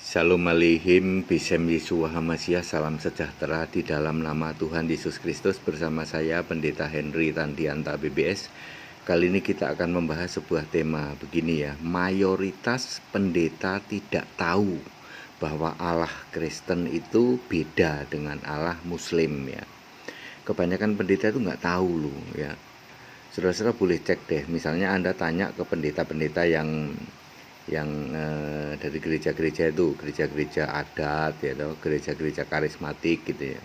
Shalom Aleichem, Bisem Yeshua HaMashiach, salam sejahtera di dalam nama Tuhan Yesus Kristus. Bersama saya Pendeta Henry Tandianta BBS. Kali ini kita akan membahas sebuah tema begini ya. Mayoritas pendeta tidak tahu bahwa Allah Kristen itu beda dengan Allah Muslim ya. Kebanyakan pendeta itu nggak tahu loh ya. Saudara-saudara boleh cek deh, misalnya Anda tanya ke pendeta-pendeta yang dari gereja-gereja itu, gereja-gereja adat ya, gereja-gereja karismatik gitu ya.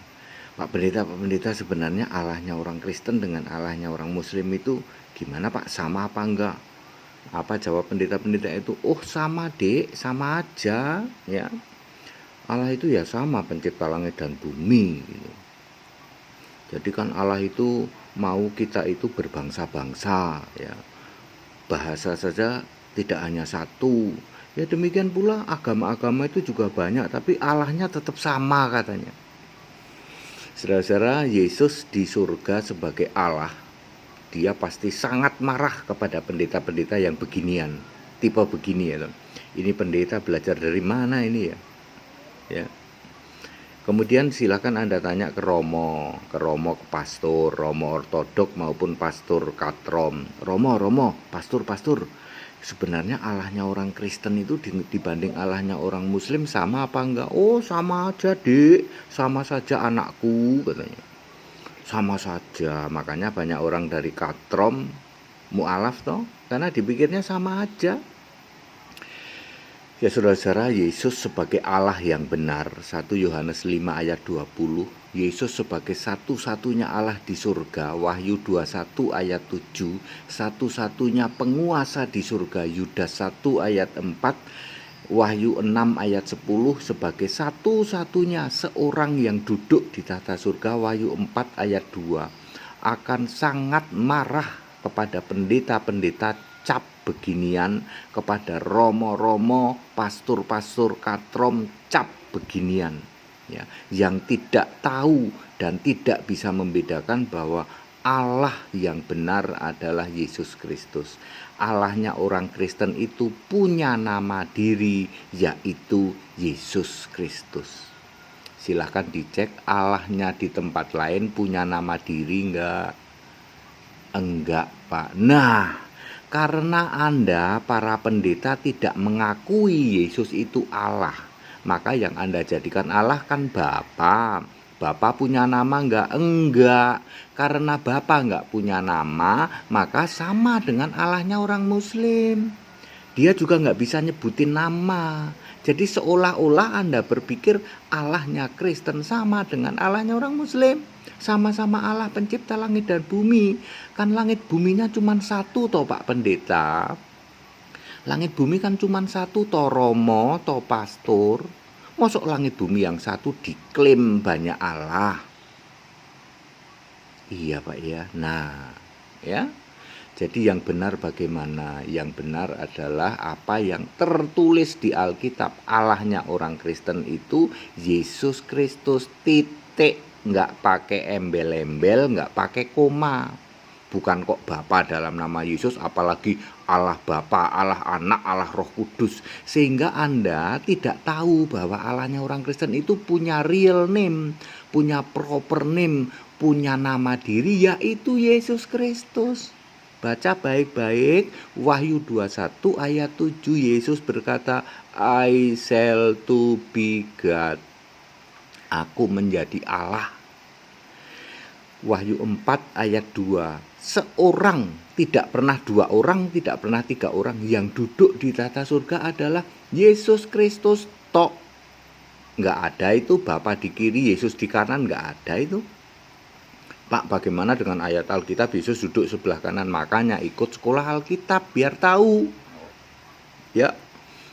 Pak pendeta sebenarnya Allahnya orang Kristen dengan Allahnya orang Muslim itu gimana Pak, sama apa enggak? Apa jawab pendeta-pendeta itu? Oh sama dek, sama aja ya. Allah itu ya sama pencipta langit dan bumi gitu. Jadi kan Allah itu mau kita itu berbangsa-bangsa ya. Bahasa saja tidak hanya satu. Ya demikian pula agama-agama itu juga banyak, tapi Allahnya tetap sama katanya. Saudara-saudara, Yesus di surga sebagai Allah, dia pasti sangat marah kepada pendeta-pendeta yang beginian, tipe begini ya. Ini pendeta belajar dari mana ini ya? Ya. Kemudian silakan Anda tanya ke Romo, ke pastor, Romo ortodok maupun pastor katrom. Romo, pastor, sebenarnya Allahnya orang Kristen itu dibanding Allahnya orang Muslim sama apa enggak? Oh sama aja dek, sama saja anakku katanya. Sama saja, makanya banyak orang dari katrom mu'alaf toh, karena dipikirnya sama aja. Ya saudara-saudara, Yesus sebagai Allah yang benar, 1 Yohanes 5 ayat 20, Yesus sebagai satu-satunya Allah di surga, Wahyu 21 ayat 7, satu-satunya penguasa di surga, Yudas 1 ayat 4, Wahyu 6 ayat 10, sebagai satu-satunya seorang yang duduk di tahta surga, Wahyu 4 ayat 2, akan sangat marah kepada pendeta-pendeta cap beginian, kepada romo-romo, pastor-pastor katrom cap beginian ya, yang tidak tahu dan tidak bisa membedakan bahwa Allah yang benar adalah Yesus Kristus. Allahnya orang Kristen itu punya nama diri, yaitu Yesus Kristus. Silahkan dicek Allahnya di tempat lain punya nama diri enggak? Enggak Pak. Nah, karena Anda para pendeta tidak mengakui Yesus itu Allah, maka yang Anda jadikan Allah kan Bapa. Bapa punya nama enggak? Enggak. Karena Bapa enggak punya nama, maka sama dengan Allahnya orang Muslim. Dia juga enggak bisa nyebutin nama. Jadi seolah-olah Anda berpikir Allahnya Kristen sama dengan Allahnya orang Muslim. Sama-sama Allah pencipta langit dan bumi. Kan langit buminya cuma satu toh Pak Pendeta. Langit bumi kan cuma satu toh Romo, toh pastor. Masuk langit bumi yang satu diklaim banyak Allah. Iya Pak ya. Nah ya. Jadi yang benar bagaimana? Yang benar adalah apa yang tertulis di Alkitab. Allahnya orang Kristen itu Yesus Kristus titik. Nggak pakai embel-embel, nggak pakai koma. Bukan kok Bapa dalam nama Yesus, apalagi Allah Bapa, Allah Anak, Allah Roh Kudus. Sehingga Anda tidak tahu bahwa Allahnya orang Kristen itu punya real name, punya proper name, punya nama diri, yaitu Yesus Kristus. Baca baik-baik Wahyu 21 ayat 7, Yesus berkata, I shall to be God. Aku menjadi Allah. Wahyu 4 ayat 2, seorang, tidak pernah dua orang, tidak pernah tiga orang, yang duduk di tahta surga adalah Yesus Kristus tok. Nggak ada itu Bapa di kiri, Yesus di kanan, nggak ada itu. Pak, bagaimana dengan ayat Alkitab Yesus duduk sebelah kanan? Makanya ikut sekolah Alkitab biar tahu. Ya,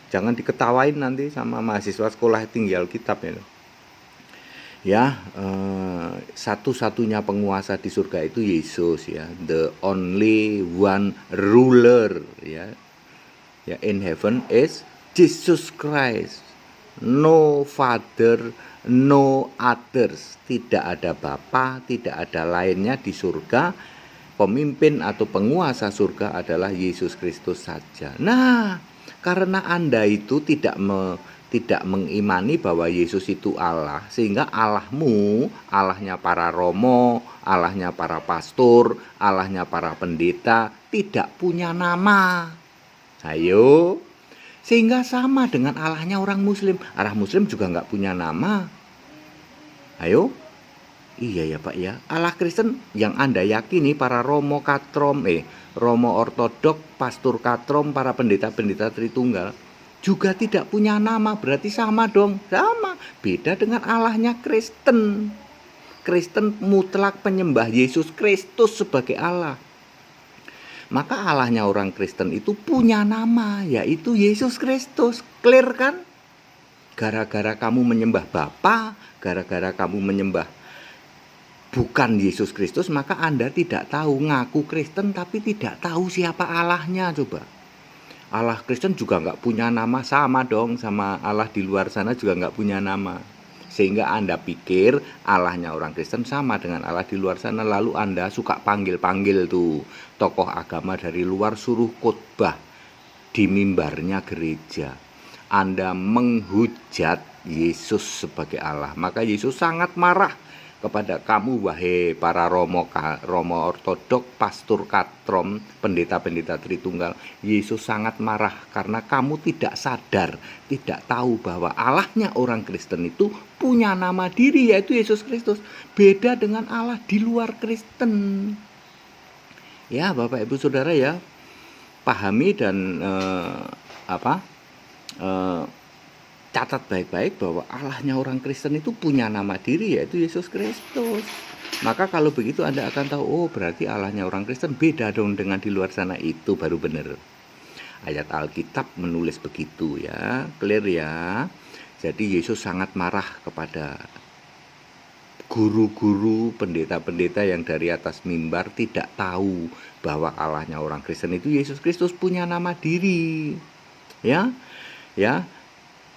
jangan diketawain nanti sama mahasiswa sekolah tinggi Alkitab ya. Ya, satu-satunya penguasa di surga itu Yesus ya, the only one ruler ya. Ya, in heaven is Jesus Christ. No father, no others. Tidak ada bapa, tidak ada lainnya di surga. Pemimpin atau penguasa surga adalah Yesus Kristus saja. Nah, karena Anda itu tidak tidak mengimani bahwa Yesus itu Allah, sehingga Allahmu, Allahnya para romo, Allahnya para pastor, Allahnya para pendeta tidak punya nama. Ayo, sehingga sama dengan Allahnya orang Muslim. Allah Muslim juga nggak punya nama. Ayo, iya ya Pak ya. Allah Kristen yang Anda yakini para romo katrom, romo ortodok, pastor katrom, para pendeta-pendeta Tritunggal juga tidak punya nama. Berarti sama dong. Sama. Beda dengan Allahnya Kristen. Kristen mutlak penyembah Yesus Kristus sebagai Allah. Maka Allahnya orang Kristen itu punya nama, yaitu Yesus Kristus. Clear kan? Gara-gara kamu menyembah Bapa, gara-gara kamu menyembah bukan Yesus Kristus, maka Anda tidak tahu, ngaku Kristen tapi tidak tahu siapa Allahnya. Coba, Allah Kristen juga nggak punya nama, sama dong sama Allah di luar sana juga nggak punya nama. Sehingga Anda pikir Allahnya orang Kristen sama dengan Allah di luar sana. Lalu Anda suka panggil-panggil tuh tokoh agama dari luar, suruh khotbah di mimbarnya gereja. Anda menghujat Yesus sebagai Allah. Maka Yesus sangat marah kepada kamu, wahai para romo ortodok, pastor katrom, pendeta-pendeta Tritunggal. Yesus sangat marah karena kamu tidak sadar, tidak tahu bahwa Allahnya orang Kristen itu punya nama diri, yaitu Yesus Kristus. Beda dengan Allah di luar Kristen. Ya Bapak Ibu Saudara ya, pahami dan catat baik-baik bahwa Allahnya orang Kristen itu punya nama diri, yaitu Yesus Kristus. Maka kalau begitu Anda akan tahu, oh berarti Allahnya orang Kristen beda dong dengan di luar sana. Itu baru benar. Ayat Alkitab menulis begitu ya, clear ya. Jadi Yesus sangat marah kepada guru-guru, pendeta-pendeta yang dari atas mimbar tidak tahu bahwa Allahnya orang Kristen itu Yesus Kristus punya nama diri. Ya.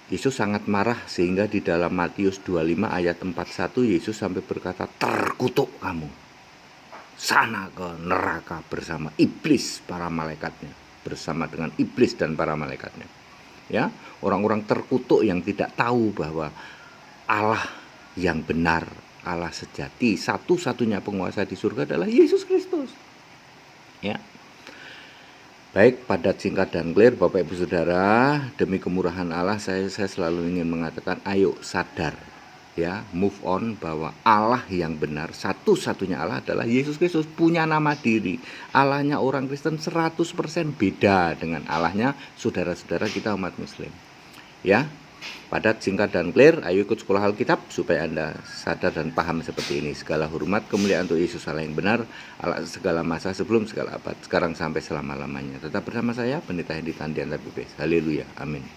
Yesus sangat marah sehingga di dalam Matius 25 ayat 41 Yesus sampai berkata, terkutuk kamu, sana ke neraka bersama iblis para malaikatnya, bersama dengan iblis dan para malaikatnya. Ya, orang-orang terkutuk yang tidak tahu bahwa Allah yang benar, Allah sejati, satu-satunya penguasa di surga adalah Yesus Kristus. Ya. Baik, padat, singkat, dan clear Bapak Ibu Saudara. Demi kemurahan Allah saya selalu ingin mengatakan, ayo sadar ya, move on bahwa Allah yang benar, satu-satunya Allah adalah Yesus Kristus, punya nama diri. Allahnya orang Kristen 100% beda dengan Allahnya saudara-saudara kita umat Muslim. Ya, padat, singkat, dan clear. Ayo ikut sekolah Alkitab supaya Anda sadar dan paham seperti ini. Segala hormat, kemuliaan untuk Yesus Allah yang benar, Allah segala masa, sebelum segala abad, sekarang sampai selama-lamanya. Tetap bersama saya, Pendeta Hendy Tandian Tabibes. Haleluya, amin.